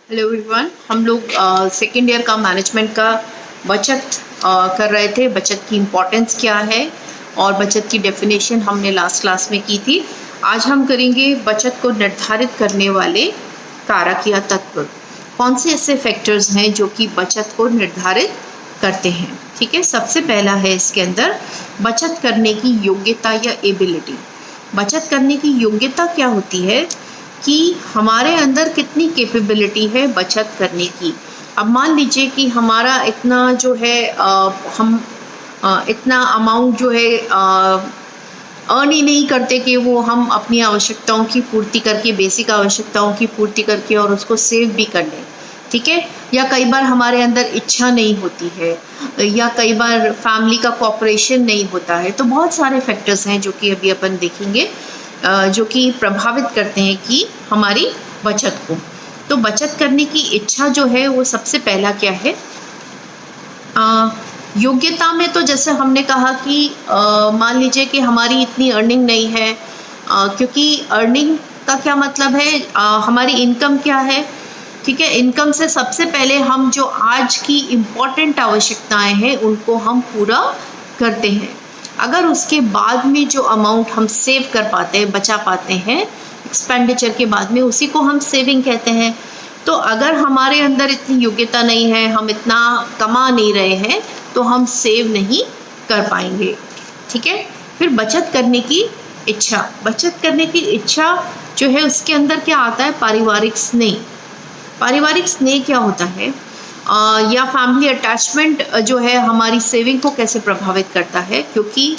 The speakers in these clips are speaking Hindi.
Hello everyone. हम लोग सेकेंड ईयर का मैनेजमेंट का बचत कर रहे थे। बचत की इम्पोर्टेंस क्या है और बचत की डेफिनेशन हमने लास्ट क्लास में की थी। आज हम करेंगे बचत को निर्धारित करने वाले कारक या तत्व। कौन से ऐसे फैक्टर्स हैं जो कि बचत को निर्धारित करते हैं। ठीक है, सबसे पहला है इसके अंदर बचत करने की योग्यता या एबिलिटी। बचत करने की योग्यता क्या होती है कि हमारे अंदर कितनी कैपेबिलिटी है बचत करने की। अब मान लीजिए कि हमारा इतना जो है हम इतना अमाउंट जो है अर्न ही नहीं करते कि वो हम अपनी आवश्यकताओं की पूर्ति करके, बेसिक आवश्यकताओं की पूर्ति करके और उसको सेव भी कर लें। ठीक है, या कई बार हमारे अंदर इच्छा नहीं होती है, या कई बार फैमिली का कोऑपरेशन नहीं होता है। तो बहुत सारे फैक्टर्स हैं जो कि अभी अपन देखेंगे जो कि प्रभावित करते हैं कि हमारी बचत को। तो बचत करने की इच्छा जो है वो सबसे पहला क्या है। योग्यता में तो जैसे हमने कहा कि मान लीजिए कि हमारी इतनी अर्निंग नहीं है, क्योंकि अर्निंग का क्या मतलब है, हमारी इनकम क्या है। ठीक है, इनकम से सबसे पहले हम जो आज की इम्पोर्टेंट आवश्यकताएं हैं उनको हम पूरा करते हैं। अगर उसके बाद में जो अमाउंट हम सेव कर पाते हैं, बचा पाते हैं एक्सपेंडिचर के बाद में, उसी को हम सेविंग कहते हैं। तो अगर हमारे अंदर इतनी योग्यता नहीं है, हम इतना कमा नहीं रहे हैं, तो हम सेव नहीं कर पाएंगे। ठीक है, फिर बचत करने की इच्छा। बचत करने की इच्छा जो है उसके अंदर क्या आता है, पारिवारिक स्नेह। पारिवारिक स्नेह क्या होता है, या फैमिली अटैचमेंट जो है हमारी सेविंग को कैसे प्रभावित करता है। क्योंकि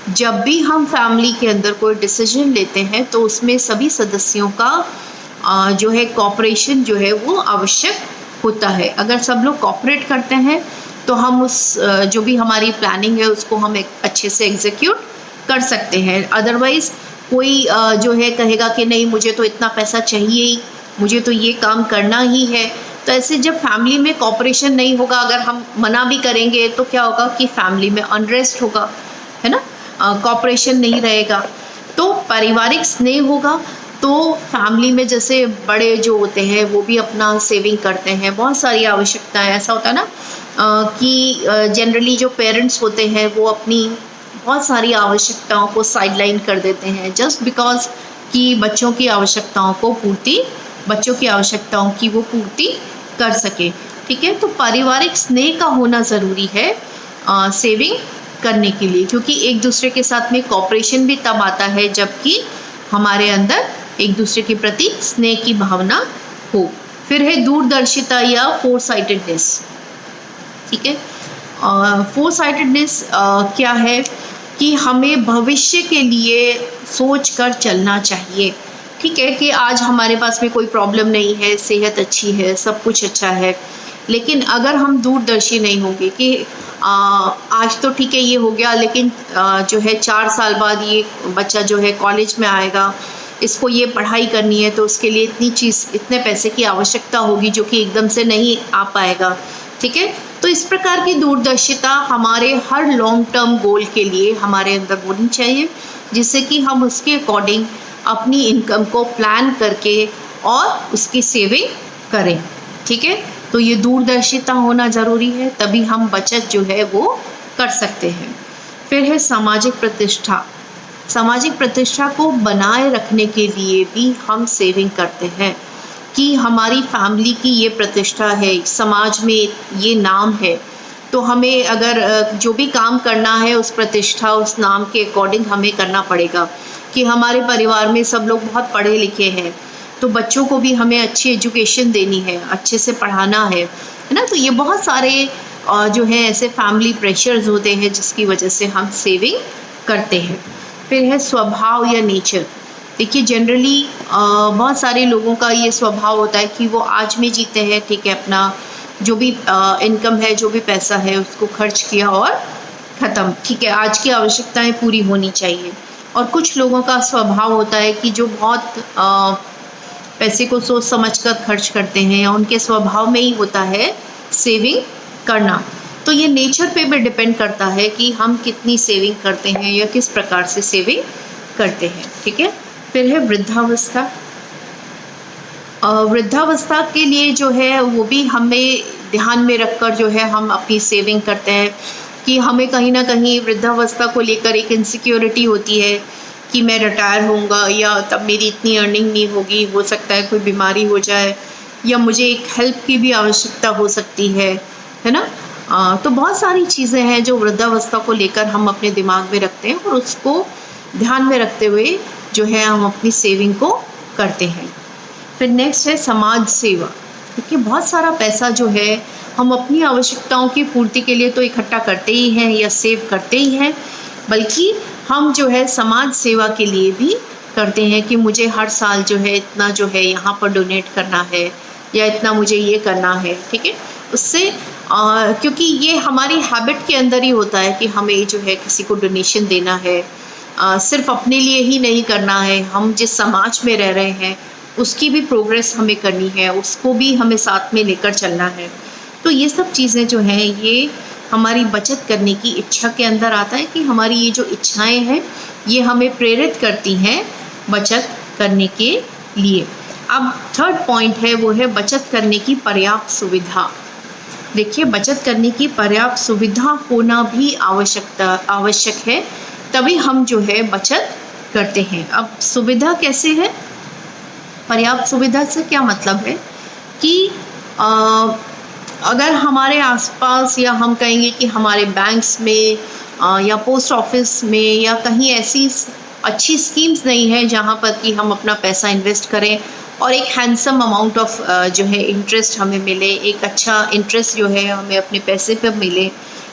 जब भी हम फैमिली के अंदर कोई डिसीजन लेते हैं तो उसमें सभी सदस्यों का जो है कोऑपरेशन जो है वो आवश्यक होता है। अगर सब लोग कोऑपरेट करते हैं तो हम उस जो भी हमारी प्लानिंग है उसको हम एक अच्छे से एग्जीक्यूट कर सकते हैं। अदरवाइज़ कोई जो है कहेगा कि नहीं, मुझे तो इतना पैसा चाहिए ही, मुझे तो ये काम करना ही है। तो ऐसे जब फैमिली में कोऑपरेशन नहीं होगा, अगर हम मना भी करेंगे तो क्या होगा कि फैमिली में अनरेस्ट होगा, है ना, कोऑपरेशन नहीं रहेगा। तो पारिवारिक स्नेह होगा तो फैमिली में जैसे बड़े जो होते हैं वो भी अपना सेविंग करते हैं। बहुत सारी आवश्यकताएं, ऐसा होता है ना कि जनरली जो पेरेंट्स होते हैं वो अपनी बहुत सारी आवश्यकताओं को साइडलाइन कर देते हैं जस्ट बिकॉज कि बच्चों की आवश्यकताओं की वो पूर्ति कर सके। ठीक है, तो पारिवारिक स्नेह का होना ज़रूरी है सेविंग करने के लिए, क्योंकि एक दूसरे के साथ में कोऑपरेशन भी तब आता है जबकि हमारे अंदर एक दूसरे के प्रति स्नेह की भावना हो। फिर है दूरदर्शिता या फोरसाइटेडनेस। ठीक है, फोरसाइटेडनेस क्या है कि हमें भविष्य के लिए सोच कर चलना चाहिए। ठीक है कि आज हमारे पास में कोई प्रॉब्लम नहीं है, सेहत अच्छी है, सब कुछ अच्छा है, लेकिन अगर हम दूरदर्शी नहीं होंगे कि आज तो ठीक है ये हो गया, लेकिन जो है 4 साल बाद ये बच्चा जो है कॉलेज में आएगा, इसको ये पढ़ाई करनी है, तो उसके लिए इतने पैसे की आवश्यकता होगी जो कि एकदम से नहीं आ पाएगा। ठीक है, तो इस प्रकार की दूरदर्शिता हमारे हर लॉन्ग टर्म गोल के लिए हमारे अंदर होनी चाहिए, जिससे कि हम उसके अकॉर्डिंग अपनी इनकम को प्लान करके और उसकी सेविंग करें। ठीक है, तो ये दूरदर्शिता होना ज़रूरी है, तभी हम बचत जो है वो कर सकते हैं। फिर है सामाजिक प्रतिष्ठा। सामाजिक प्रतिष्ठा को बनाए रखने के लिए भी हम सेविंग करते हैं कि हमारी फैमिली की ये प्रतिष्ठा है, समाज में ये नाम है, तो हमें अगर जो भी काम करना है उस प्रतिष्ठा, उस नाम के अकॉर्डिंग हमें करना पड़ेगा। कि हमारे परिवार में सब लोग बहुत पढ़े लिखे हैं, तो बच्चों को भी हमें अच्छी एजुकेशन देनी है, अच्छे से पढ़ाना है ना। तो ये बहुत सारे जो है ऐसे फैमिली प्रेशर्स होते हैं जिसकी वजह से हम सेविंग करते हैं। फिर है स्वभाव या नेचर। देखिए जनरली बहुत सारे लोगों का ये स्वभाव होता है कि वो आज में जीते हैं। ठीक है, अपना जो भी इनकम है, जो भी पैसा है, उसको खर्च किया और ख़त्म। ठीक है, आज की आवश्यकताएं पूरी होनी चाहिए। और कुछ लोगों का स्वभाव होता है कि जो बहुत पैसे को सोच समझकर खर्च करते हैं, या उनके स्वभाव में ही होता है सेविंग करना। तो ये नेचर पे भी डिपेंड करता है कि हम कितनी सेविंग करते हैं या किस प्रकार से सेविंग करते हैं। ठीक है, फिर है वृद्धावस्था। वृद्धावस्था के लिए जो है वो भी हमें ध्यान में रखकर जो है हम अपनी सेविंग करते हैं कि हमें कहीं ना कहीं वृद्धावस्था को लेकर एक इनसिक्योरिटी होती है कि मैं रिटायर होऊंगा या तब मेरी इतनी अर्निंग नहीं होगी, हो सकता है कोई बीमारी हो जाए या मुझे एक हेल्प की भी आवश्यकता हो सकती है ना। तो बहुत सारी चीज़ें हैं जो वृद्धावस्था को लेकर हम अपने दिमाग में रखते हैं और उसको ध्यान में रखते हुए जो है हम अपनी सेविंग को करते हैं। फिर नेक्स्ट है समाज सेवा। देखिए बहुत सारा पैसा जो है हम अपनी आवश्यकताओं की पूर्ति के लिए तो इकट्ठा करते ही हैं या सेव करते ही हैं, बल्कि हम जो है समाज सेवा के लिए भी करते हैं कि मुझे हर साल जो है इतना जो है यहाँ पर डोनेट करना है या इतना मुझे ये करना है, ठीक है। उससे क्योंकि ये हमारी हैबिट के अंदर ही होता है कि हमें जो है किसी को डोनेशन देना है, सिर्फ अपने लिए ही नहीं करना है, हम जिस समाज में रह रहे हैं उसकी भी प्रोग्रेस हमें करनी है, उसको भी हमें साथ में लेकर चलना है। तो ये सब चीज़ें जो हैं ये हमारी बचत करने की इच्छा के अंदर आता है कि हमारी ये जो इच्छाएं हैं ये हमें प्रेरित करती हैं बचत करने के लिए। अब थर्ड पॉइंट है वो है बचत करने की पर्याप्त सुविधा। देखिए बचत करने की पर्याप्त सुविधा होना भी आवश्यक है, तभी हम जो है बचत करते हैं। अब सुविधा कैसे है? पर्याप्त सुविधा से क्या मतलब है कि अगर हमारे आसपास या हम कहेंगे कि हमारे बैंक्स में या पोस्ट ऑफिस में या कहीं ऐसी अच्छी स्कीम्स नहीं है जहाँ पर कि हम अपना पैसा इन्वेस्ट करें और एक हैंडसम अमाउंट ऑफ जो है इंटरेस्ट हमें मिले, एक अच्छा इंटरेस्ट जो है हमें अपने पैसे पर मिले,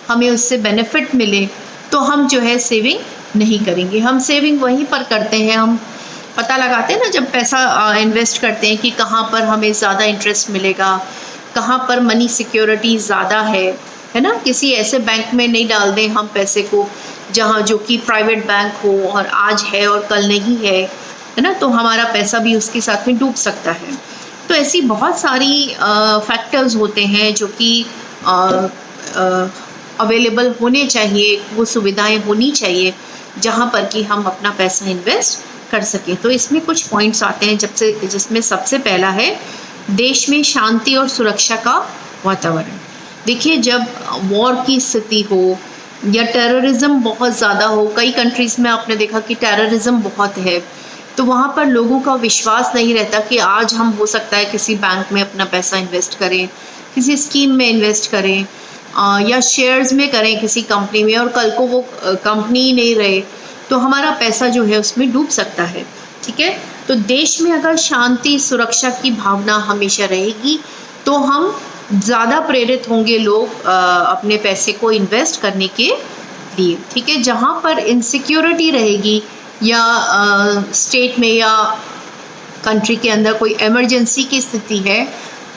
हमें उससे बेनिफिट मिले, तो हम जो है सेविंग नहीं करेंगे। हम सेविंग वहीं पर करते हैं, हम पता लगाते हैं ना जब पैसा इन्वेस्ट करते हैं कि कहाँ पर हमें ज़्यादा इंटरेस्ट मिलेगा, कहाँ पर मनी सिक्योरिटी ज़्यादा है ना। किसी ऐसे बैंक में नहीं डाल दें हम पैसे को जहाँ जो कि प्राइवेट बैंक हो और आज है और कल नहीं है ना, तो हमारा पैसा भी उसके साथ में डूब सकता है। तो ऐसी बहुत सारी फैक्टर्स होते हैं जो कि अवेलेबल होने चाहिए, वो सुविधाएं होनी चाहिए जहाँ पर कि हम अपना पैसा इन्वेस्ट कर सकें। तो इसमें कुछ पॉइंट्स आते हैं जिसमें सबसे पहला है देश में शांति और सुरक्षा का वातावरण। देखिए जब वॉर की स्थिति हो या टेररिज्म बहुत ज़्यादा हो, कई कंट्रीज़ में आपने देखा कि टेररिज्म बहुत है, तो वहाँ पर लोगों का विश्वास नहीं रहता कि आज हम हो सकता है किसी बैंक में अपना पैसा इन्वेस्ट करें, किसी स्कीम में इन्वेस्ट करें या शेयर्स में करें किसी कंपनी में, और कल को वो कंपनी ही नहीं रहे तो हमारा पैसा जो है उसमें डूब सकता है, ठीक है। तो देश में अगर शांति सुरक्षा की भावना हमेशा रहेगी तो हम ज़्यादा प्रेरित होंगे लोग अपने पैसे को इन्वेस्ट करने के लिए, ठीक है। जहाँ पर इनसिक्योरिटी रहेगी या स्टेट में या कंट्री के अंदर कोई इमरजेंसी की स्थिति है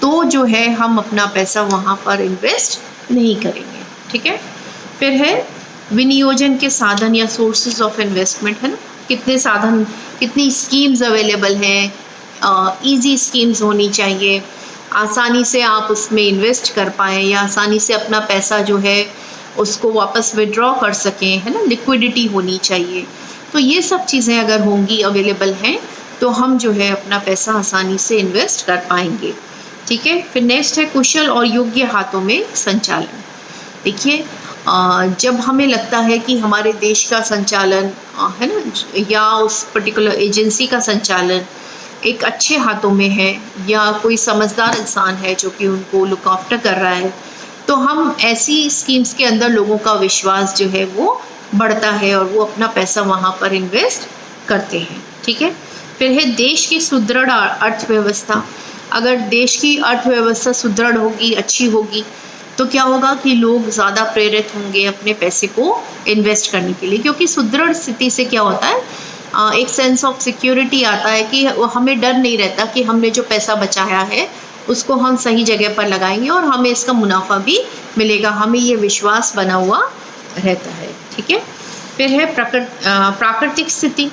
तो जो है हम अपना पैसा वहाँ पर इन्वेस्ट नहीं करेंगे, ठीक है। फिर है विनियोजन के साधन या सोर्सेज ऑफ इन्वेस्टमेंट, है ना। कितने साधन, कितनी स्कीम्स अवेलेबल हैं, इजी स्कीम्स होनी चाहिए, आसानी से आप उसमें इन्वेस्ट कर पाएँ या आसानी से अपना पैसा जो है उसको वापस विड्रॉ कर सकें, है ना। लिक्विडिटी होनी चाहिए। तो ये सब चीज़ें अगर होंगी, अवेलेबल हैं, तो हम जो है अपना पैसा आसानी से इन्वेस्ट कर पाएंगे, ठीक है। फिर नेक्स्ट है कुशल और योग्य हाथों में संचालन। देखिए जब हमें लगता है कि हमारे देश का संचालन है ना या उस पर्टिकुलर एजेंसी का संचालन एक अच्छे हाथों में है या कोई समझदार इंसान है जो कि उनको लुक आफ्टर कर रहा है, तो हम ऐसी स्कीम्स के अंदर लोगों का विश्वास जो है वो बढ़ता है और वो अपना पैसा वहाँ पर इन्वेस्ट करते हैं, ठीक है। फिर है देश की सुदृढ़ अर्थव्यवस्था। अगर देश की अर्थव्यवस्था सुदृढ़ होगी, अच्छी होगी, तो क्या होगा कि लोग ज़्यादा प्रेरित होंगे अपने पैसे को इन्वेस्ट करने के लिए, क्योंकि सुदृढ़ स्थिति से क्या होता है, एक सेंस ऑफ सिक्योरिटी आता है कि हमें डर नहीं रहता कि हमने जो पैसा बचाया है उसको हम सही जगह पर लगाएंगे और हमें इसका मुनाफा भी मिलेगा, हमें ये विश्वास बना हुआ रहता है, ठीक है। फिर है प्राकृतिक स्थिति।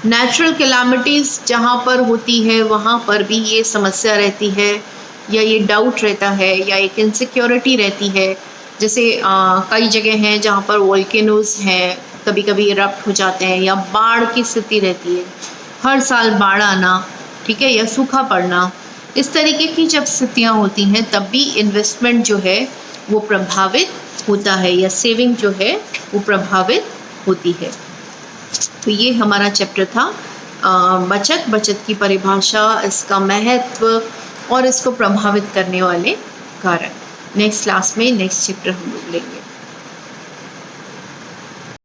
नेचुरल कैलामिटीज़ जहाँ पर होती है वहाँ पर भी ये समस्या रहती है या ये डाउट रहता है या एक इनसिक्योरिटी रहती है। जैसे कई जगह हैं जहाँ पर वोल्केनोज हैं, कभी कभी इरप्ट हो जाते हैं, या बाढ़ की स्थिति रहती है, हर साल बाढ़ आना, ठीक है, या सूखा पड़ना, इस तरीके की जब स्थितियाँ होती हैं तब भी इन्वेस्टमेंट जो है वो प्रभावित होता है या सेविंग जो है वो प्रभावित होती है। तो ये हमारा चैप्टर था बचत की परिभाषा, इसका महत्व और इसको प्रभावित करने वाले कारण। नेक्स्ट क्लास में नेक्स्ट चैप्टर हम लोग लेंगे।